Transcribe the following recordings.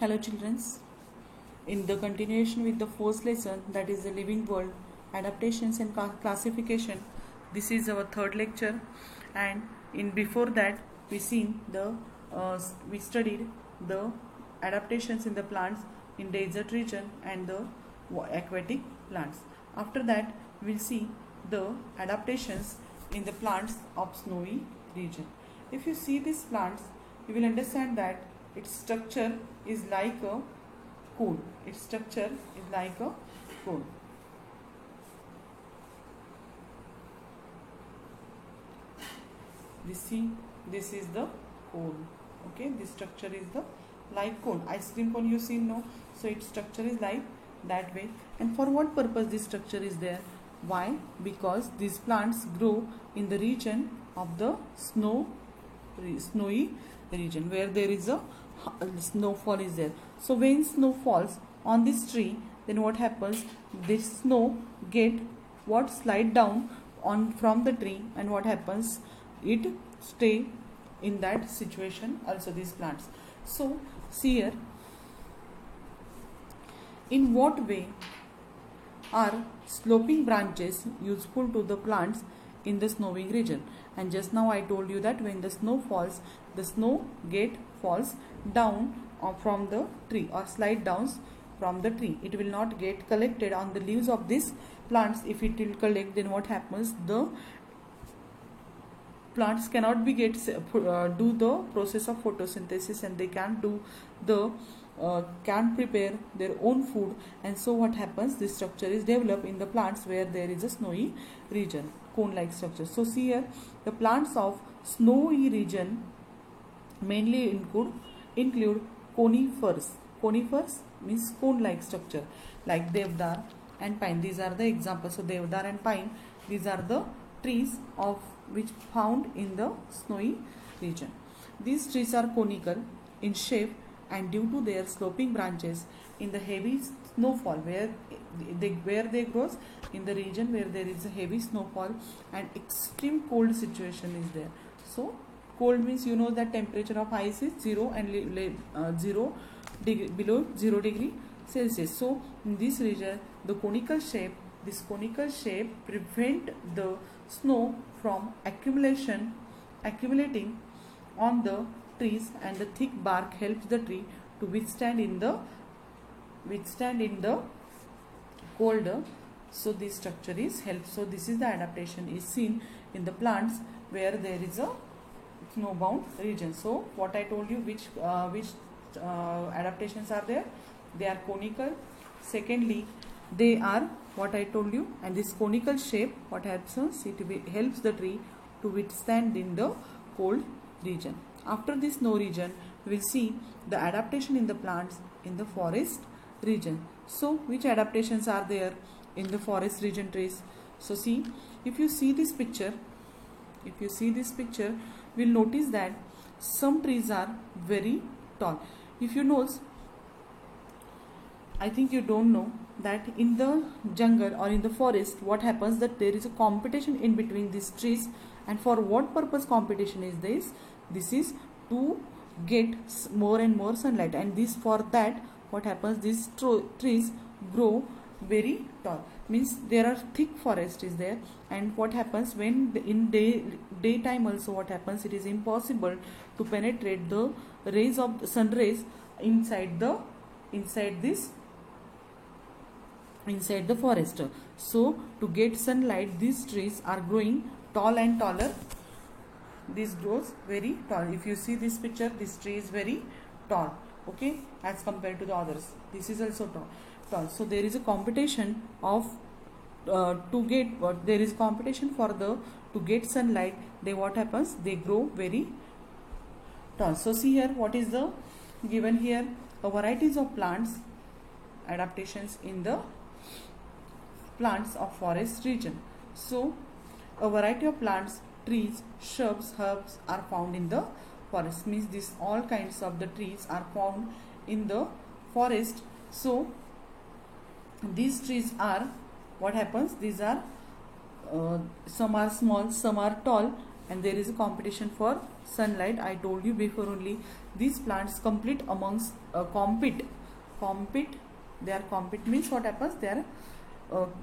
Hello children. In the continuation with the first lesson, that is the living world, adaptations and classification, this is our third lecture, and in before that we we studied the adaptations in the plants in desert region and the aquatic plants. After that we'll see the adaptations in the plants of snowy region. If you see these plants, you will understand that its structure is like a cone. Its structure is like a cone. This is the cone. Okay, this structure is the like cone. Ice cream cone you see, no? So its structure is like that way. And for what purpose this structure is there? Why? Because these plants grow in the region of the snowy region where there is a snowfall is there. So when snow falls on this tree, then what happens? This snow slide down on from the tree, and what happens? It stay in that situation also, these plants. So see here, in what way are sloping branches useful to the plants in the snowing region? And just now I told you that when the snow falls, the snow falls down from the tree or slide down from the tree. It will not get collected on the leaves of these plants. If it will collect, then what happens? The plants cannot be do the process of photosynthesis, and they can't do the can prepare their own food. And so what happens? This structure is developed in the plants where there is a snowy region, cone like structure. So see here, the plants of snowy region mainly include conifers. Conifers means cone like structure, like devdar and pine. These are the examples. So devdar and pine, these are the trees of which found in the snowy region. These trees are conical in shape, and due to their sloping branches in the heavy snowfall where they grow in the region where there is a heavy snowfall and extreme cold situation is there. So cold means, you know that temperature of ice is 0 and below 0 degree Celsius. So in this region, this conical shape prevent the snow from accumulating on the trees, and the thick bark helps the tree to withstand in the cold. So this structure is helps. So this is the adaptation is seen in the plants where there is a snowbound region. So what I told you, which adaptations are there? They are conical. Secondly, they are what I told you, and this conical shape, what happens? It helps the tree to withstand in the cold region. After this snow region, we will see the adaptation in the plants in the forest region. So which adaptations are there in the forest region trees? So see, if you see this picture, we will notice that some trees are very tall. If you notice, I think you don't know that in the jungle or in the forest, what happens? That there is a competition in between these trees. And for what purpose competition is this? This is to get more and more sunlight, and this for that what happens? These trees grow very tall, means there are thick forest is there. And what happens when in daytime also, what happens? It is impossible to penetrate the rays of the sun rays inside the forest. So to get sunlight, these trees are growing tall and taller. This grows very tall. If you see this picture, this tree is very tall, okay, as compared to the others. This is also tall. So there is a competition of there is competition for to get sunlight. What happens? They grow very tall. So see here, what is the given here? A varieties of plants, adaptations in the plants of forest region. So a variety of plants, trees, shrubs, herbs are found in the forest. Means this all kinds of the trees are found in the forest. So these trees are, what happens? These are some are small, some are tall, and there is a competition for sunlight. I told you before only, these plants compete amongst compete. They are compete means what happens, they are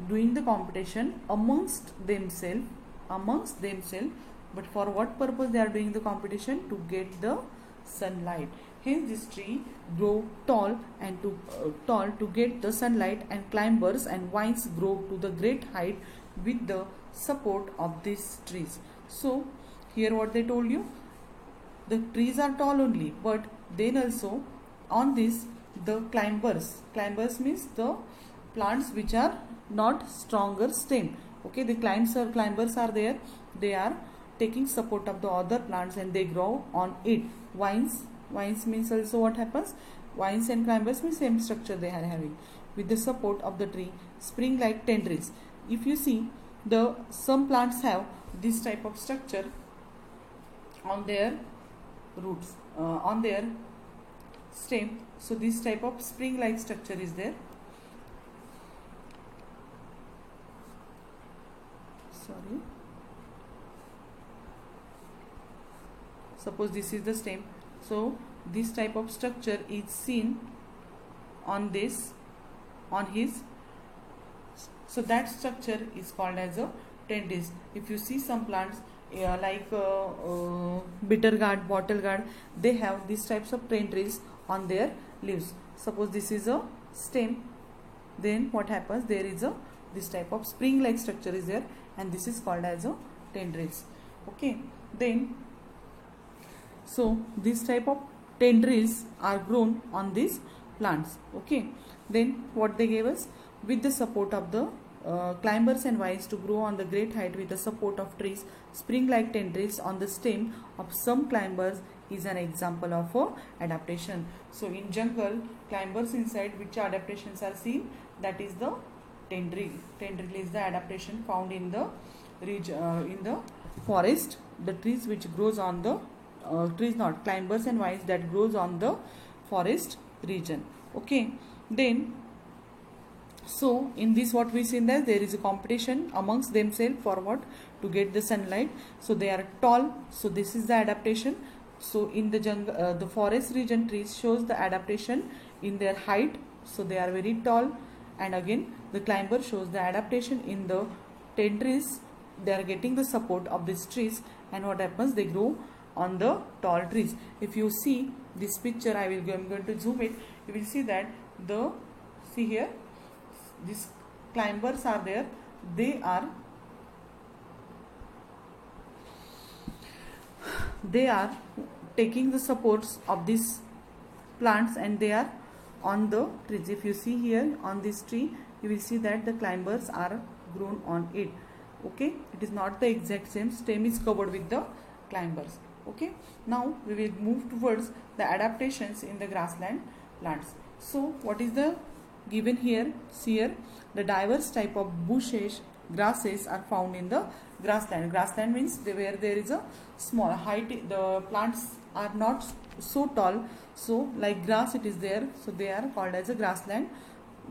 doing the competition amongst themselves, but for what purpose they are doing the competition? To get the sunlight. Hence this tree grow tall and to get the sunlight, and climbers and vines grow to the great height with the support of these trees. So here what they told you, the trees are tall only, but then also on this the climbers means the plants which are not stronger stem. Okay, the climbers are there, they are taking support of the other plants and they grow on it. Vines means also what happens, vines and climbers means same structure they are having with the support of the tree, spring like tendrils. If you see, some plants have this type of structure on their roots, on their stem. So this type of spring like structure is there. Sorry, suppose this is the stem, so this type of structure is seen on his, so that structure is called as a tendrils. If you see some plants like bitter gourd, bottle gourd, they have these types of tendrils on their leaves. Suppose this is a stem, then what happens, there is this type of spring like structure is there, and this is called as a tendrils. Okay, then so this type of tendrils are grown on these plants. Okay, then what they gave us, with the support of the climbers and vines to grow on the great height with the support of trees, spring like tendrils on the stem of some climbers is an example of adaptation. So in jungle, climbers inside, which adaptations are seen, that is the tendril. Tendril is the adaptation found in the in the forest, the trees which grows on the climbers and vines that grows on the forest region. Okay, then so in this what we see, that there is a competition amongst themselves for what, to get the sunlight. So they are tall, so this is the adaptation. So in the jungle, the forest region, trees shows the adaptation in their height, so they are very tall. And again the climber shows the adaptation in the tendrils, they are getting the support of these trees, and what happens, they grow on the tall trees. If you see this picture, I'm going to zoom it, you will see that see here, these climbers are there, they are taking the supports of these plants and they are on the trees. If you see here on this tree, you will see that the climbers are grown on it. Okay, it is not the exact same, stem is covered with the climbers. Okay, now we will move towards the adaptations in the grassland plants. So what is the given here? See here, the diverse type of bushes, grasses are found in the grassland. Grassland means where there is a small height, the plants are not so tall, so like grass it is there, so they are called as a grassland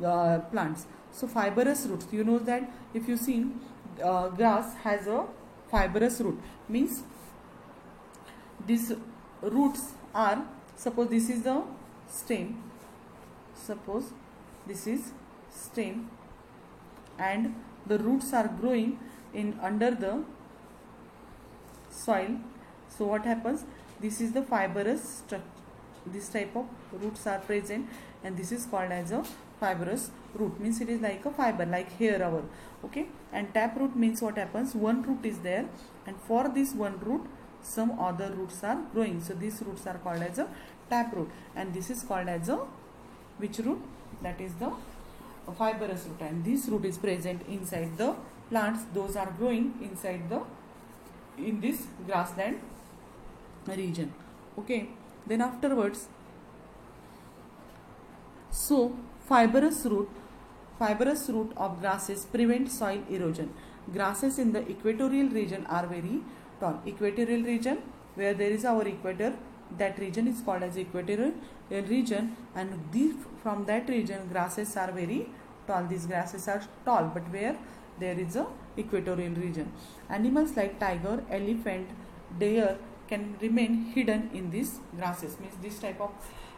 plants. So fibrous roots, you know that if you see grass has a fibrous root, means these roots are, suppose this is the stem, suppose this is stem, and the roots are growing in under the soil. So what happens, this is the fibrous structure, this type of roots are present, and this is called as a fibrous root, means it is like a fiber, like hair our. Okay, and tap root means what happens, one root is there, and for this one root some other roots are growing, so these roots are called as a tap root, and this is called as a which root, that is the fibrous root, and this root is present inside the plants, those are growing inside in this grassland region. Okay, then afterwards, so fibrous root of grasses prevent soil erosion. Grasses in the equatorial region are very tall. Equatorial region, where there is our equator, that region is called as equatorial region, and from that region grasses are very tall. These grasses are tall, but where there is a equatorial region. Animals like tiger, elephant, deer can remain hidden in these grasses. Means this type of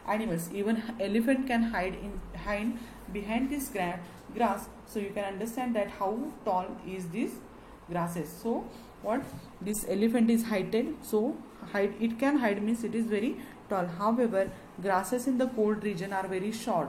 animals, even elephant can hide behind this grass. So you can understand that how tall is this grasses. So what, this elephant is heighted, so it can hide means it is very tall. However, grasses in the cold region are very short.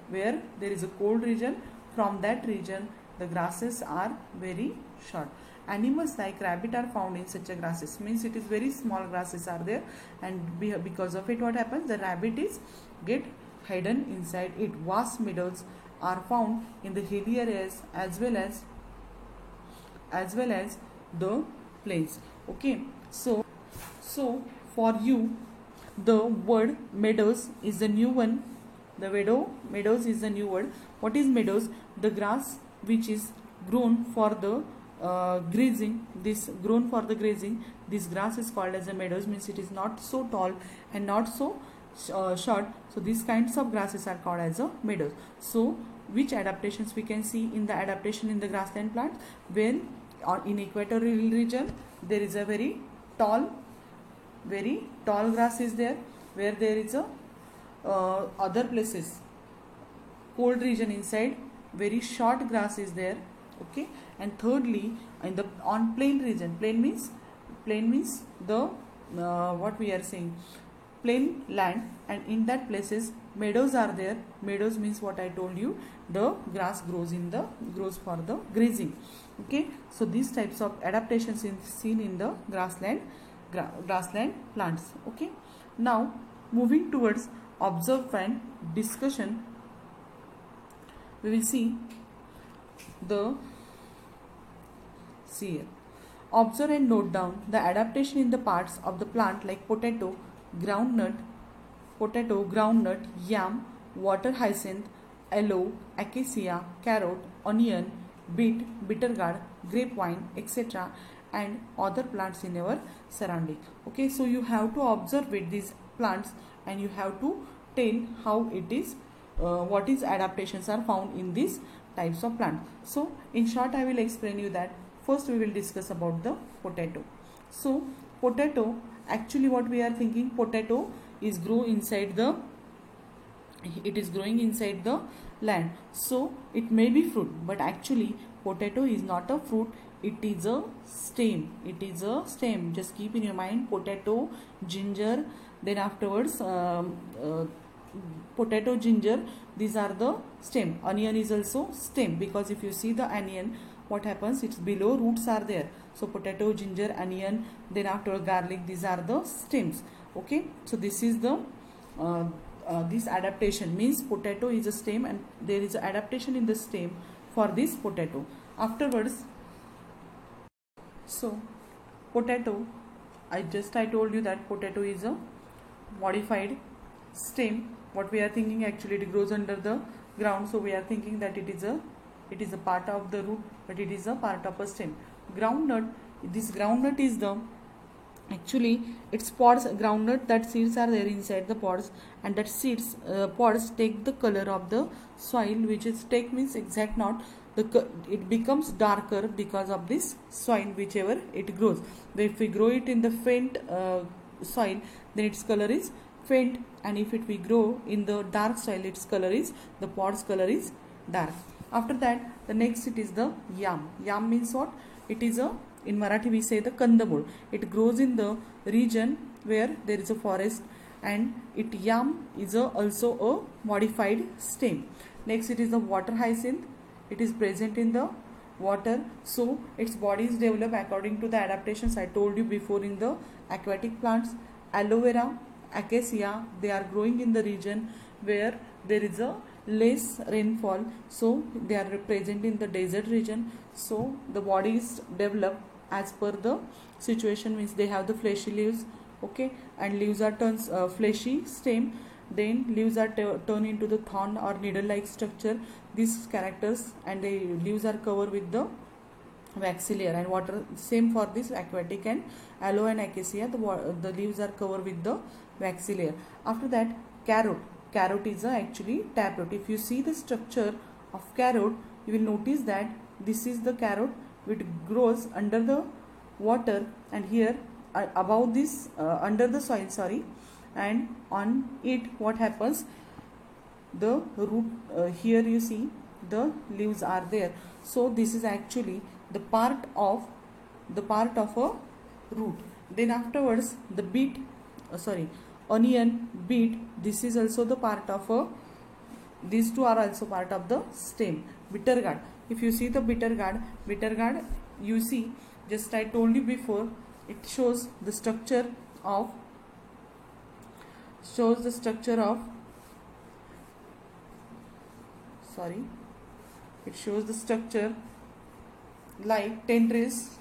Where there is a cold region, from that region the grasses are very short. Animals like rabbit are found in such a grasses, means it is very small grasses are there, and because of it what happens, the rabbit is get hidden inside it. Vast meadows are found in the hilly areas as well as the plains. Okay, so for you the word meadows is the new one. The meadows is the new word. What is meadows? The grass which is grown for the grazing. This grass is called as a meadows, means it is not so tall and not so short. So these kinds of grasses are called as a meadows. So which adaptations we can see in the adaptation in the grassland plants? When in equatorial region there is a very tall grass is there. Where there is a other places, cold region inside, very short grass is there. Okay, and thirdly in the on plain region, plain means the what we are saying, plain land, and in that places meadows are there. Meadows means what I told you, the grass grows for the grazing. Okay, so these types of adaptations is seen in the grassland plants. Okay, now moving towards observe and discussion, we will see here. Observe and note down the adaptation in the parts of the plant like potato, groundnut, yam, water hyacinth, aloe, acacia, carrot, onion, beet, bitter gourd, grapevine, etc., and other plants in our surrounding. Okay, so you have to observe with these plants and you have to tell how it is, what is adaptations are found in these types of plant. So in short I will explain you that. First we will discuss about the potato. So potato, actually what we are thinking, potato is growing inside the land, so it may be fruit, but actually potato is not a fruit, it is a stem. Just keep in your mind, potato, ginger, then afterwards potato, ginger, these are the stem. Onion is also stem, because if you see the onion, what happens, it's below roots are there. So potato, ginger, onion, then after garlic, these are the stems. Okay, so this is the this adaptation, means potato is a stem and there is adaptation in the stem for this potato. Afterwards, so potato, I told you that potato is a modified stem. What we are thinking, actually it grows under the ground, so we are thinking that it is a part of the root, but it is a part of a stem. Groundnut, this groundnut is the, actually its pods, groundnut, that seeds are there inside the pods, and that seeds pods take the color of the soil, which is take means exact not the, it becomes darker because of this soil whichever it grows. But if we grow it in the faint soil, then its color is faint, and if we grow in the dark soil, its color is, the pod's color is dark. After that, the next it is the yam. Yam means what? It is a, in Marathi we say the kandamul. It grows in the region where there is a forest, and yam is also a modified stem. Next it is the water hyacinth. It is present in the water, so its body is developed according to the adaptations I told you before in the aquatic plants. Aloe vera, acacia, they are growing in the region where there is a less rainfall, so they are present in the desert region, so the body is developed as per the situation, means they have the fleshy leaves. Okay, and leaves are turned fleshy stem, then leaves are turned into the thorn or needle like structure, these characters, and the leaves are covered with the waxy layer, and water, same for this aquatic and aloe and acacia, the leaves are covered with the waxy layer. After that, carrot is actually taproot. If you see the structure of carrot, you will notice that this is the carrot which grows under the water, and here above this under the soil, sorry, and on it what happens, the root, here you see the leaves are there. So this is actually the part of a root. Then afterwards the beet, onion, beet, this is also the part of a, these two are also part of the stem. Bitter gourd, if you see the bitter gourd, you see, just I told you before, it shows the structure of it shows the structure like tendrils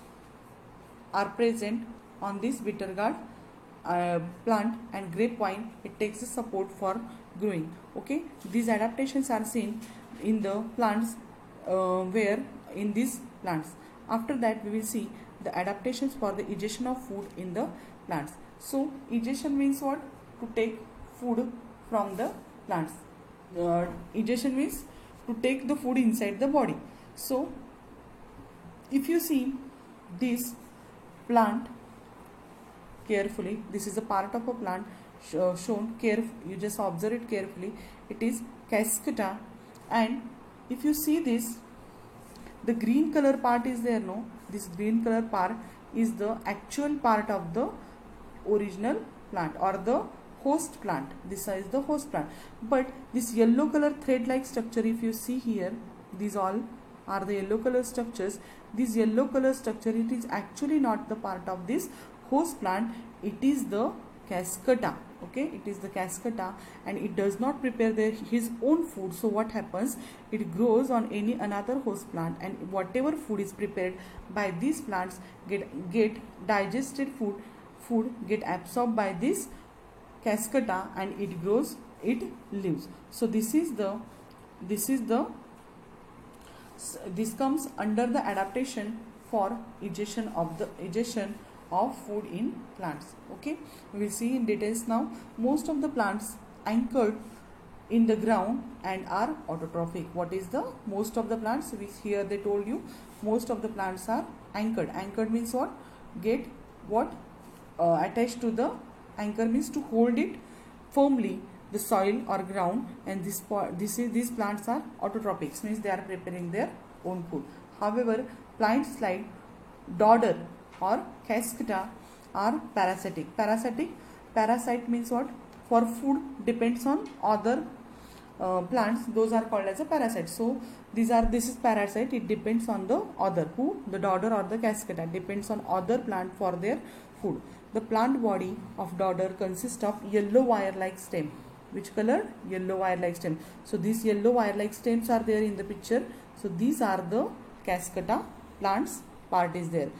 are present on this bitter gourd plant, and grapevine, it takes the support for growing. Okay, these adaptations are seen in the plants where in these plants. After that we will see the adaptations for the egestion of food in the plants. So egestion means what? To take food from the plants. Egestion means to take the food inside the body. So if you see this plant carefully, this is a part of a plant shown carefully, you just observe it carefully, it is Cascata, and if you see this, the green color part is there, no, this green color part is the actual part of the original plant or the host plant. This is the host plant, but this yellow color thread like structure, if you see here, these all are the yellow color structures. This yellow color structure, it is actually not the part of this host plant, it is the Cascata. Okay, it is the Cascata, and it does not prepare his own food. So what happens, it grows on any another host plant, and whatever food is prepared by these plants get digested, food get absorbed by this Cascata, and it grows, it lives. So this comes under the adaptation for egestion of food in plants. Okay, we will see in details now. Most of the plants anchored in the ground and are autotrophic. What is the most of the plants? Which here they told you most of the plants are anchored. Anchored means what? Get what? Attached to the anchor means to hold it firmly the soil or ground, and these plants are autotrophic, means they are preparing their own food. However, plants like dodder or Cascata are parasitic. Parasite means what? For food depends on other plants, those are called as a parasite. So this is parasite, it depends on the other, who? The dodder or the Cascata depends on other plant for their food. The plant body of dodder consists of yellow wire like stem. Which color? Yellow wire like stem. So these yellow wire like stems are there in the picture. So these are the Cascata plants part is there.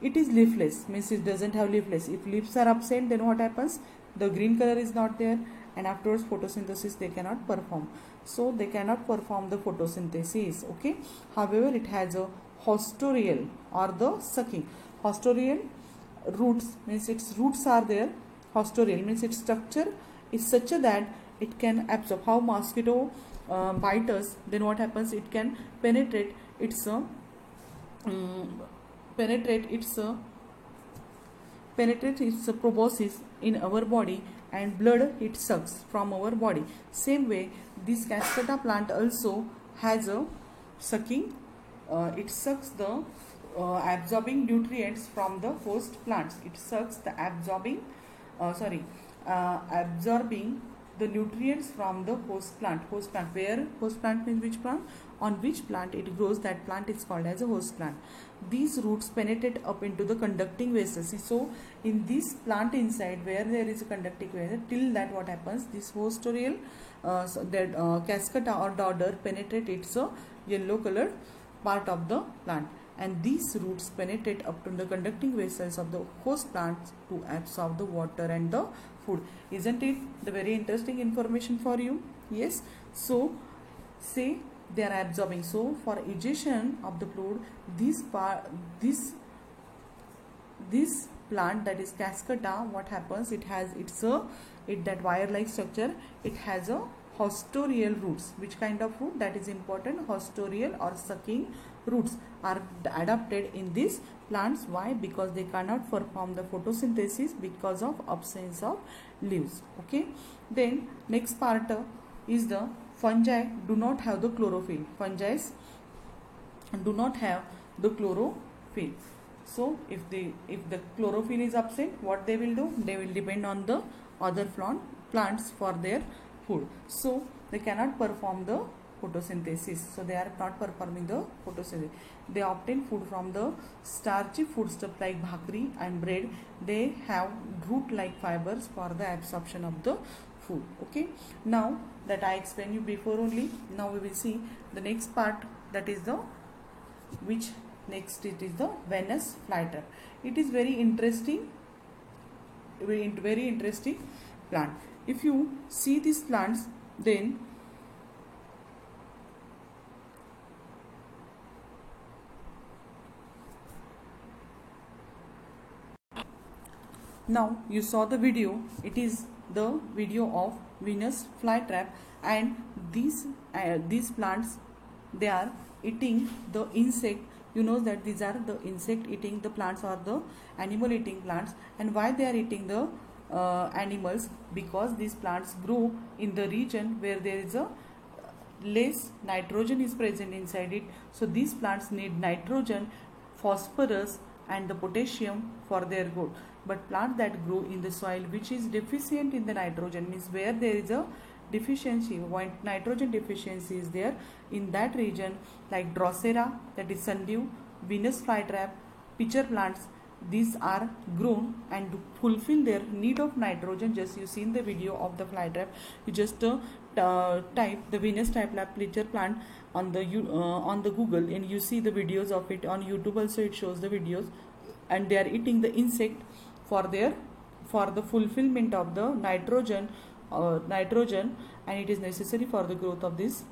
It is leafless, means it doesn't have leafless. If leaves are absent, then what happens? The green color is not there, and afterwards photosynthesis they cannot perform. So they cannot perform the photosynthesis. Okay. However, it has a hostorial or the sucking. Hostorial roots means its roots are there. Hostorial means its structure is such that it can absorb. How mosquito bite us, then what happens? It can penetrate its proboscis in our body, and blood it sucks from our body. Same way, this Cascata plant also has a sucking. It sucks the absorbing nutrients from the host plants. It sucks the absorbing the nutrients from the host plant. Where host plant means which plant? On which plant it grows, that plant is called as a host plant. These roots penetrate up into the conducting vessels. So in this plant inside where there is a conducting vessel, till that what happens, this hostorial Cascata or dodder penetrate its yellow colored part of the plant, and these roots penetrate up to the conducting vessels of the host plants to absorb the water and the food. Isn't it the very interesting information for you? Yes. So say they are absorbing. So for egestion of the fluid, this plant, that is Cascata, what happens? It has that wire like structure. It has a hostorial roots. Which kind of root? That is important. Hostorial or sucking roots are adapted in these plants. Why? Because they cannot perform the photosynthesis because of absence of leaves. Okay. Then next part is the fungi do not have the chlorophyll. Fungi do not have the chlorophyll. So if the chlorophyll is absent, what they will do? They will depend on the other plants for their food. So they cannot perform the photosynthesis. So they are not performing the photosynthesis. They obtain food from the starchy foodstuff like bhakri and bread. They have root-like fibers for the absorption of the food. Okay. Now that I explained you before only, now we will see the next part, that is the next it is the Venus flytrap. It is very interesting plant. If you see these plants, then now you saw the video. It is the video of Venus flytrap, and these plants, they are eating the insect. You know that these are the insect eating the plants or the animal eating plants. And why they are eating the animals? Because these plants grow in the region where there is a less nitrogen is present inside it. So these plants need nitrogen, phosphorus and the potassium for their growth. But plants that grow in the soil which is deficient in the nitrogen, means where there is a deficiency, when nitrogen deficiency is there in that region, like Drosera, that is sundew, Venus flytrap, pitcher plants, these are grown and to fulfill their need of nitrogen. Just you seen the video of the flytrap, you just type the Venus flytrap pitcher plant on the Google, and you see the videos of it on YouTube also. It shows the videos, and they are eating the insect for the fulfillment of the nitrogen, and it is necessary for the growth of these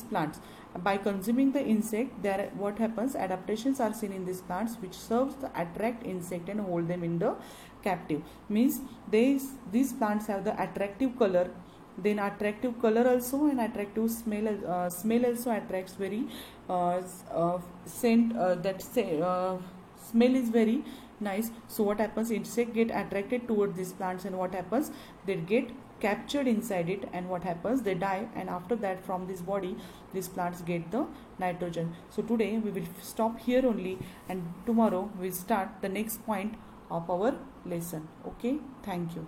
plants. By consuming the insect, what happens? Adaptations are seen in these plants which serves to attract insect and hold them in the captive. Means these plants have the attractive color, then attractive color also, and attractive smell. Smell also attracts very scent. Smell is very nice. So what happens? Insect get attracted towards these plants, and what happens? They get captured inside it, and what happens? They die, and after that from this body these plants get the nitrogen. So today we will stop here only, and tomorrow we will start the next point of our lesson. Okay, thank you.